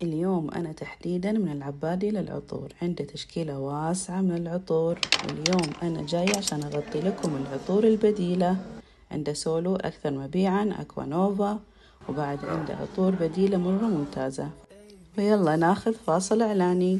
اليوم أنا تحديدا من العبادي للعطور، عنده تشكيلة واسعة من العطور، واليوم أنا جاية عشان أغطي لكم العطور البديلة. عنده سولو أكثر مبيعا، أكوانوفا، وبعد عنده عطور بديلة مرة ممتازة. ويلا ناخذ فاصل إعلاني.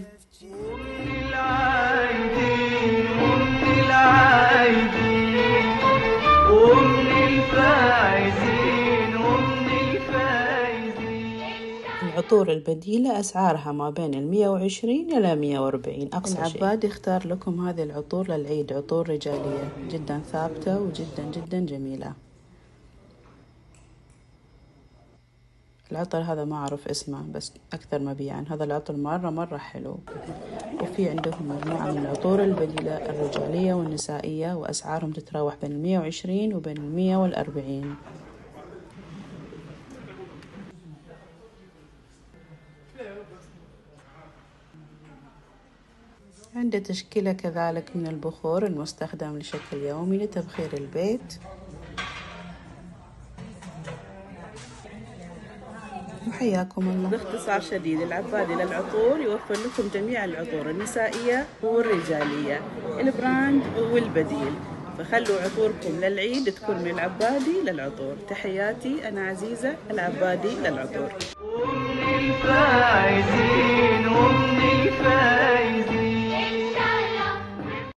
العطور البديلة أسعارها ما بين 120 إلى 140 أقصى شيء. العباد اختار لكم هذه العطور للعيد، عطور رجالية جدا ثابتة وجدا جدا جميلة. العطر هذا ما أعرف اسمه بس أكثر مبيعا، هذا العطر مرة حلو. وفي عندهم مجموعة من العطور البديلة الرجالية والنسائية، وأسعارهم تتراوح بين 120 وبين 140. عنده تشكيلة كذلك من البخور المستخدم لشكل يومي لتبخير البيت. وحياكم الله. باختصار شديد، العبادي للعطور يوفر لكم جميع العطور النسائية والرجالية، البراند والبديل، فخلوا عطوركم للعيد تكون من العبادي للعطور. تحياتي، أنا عزيزة، العبادي للعطور.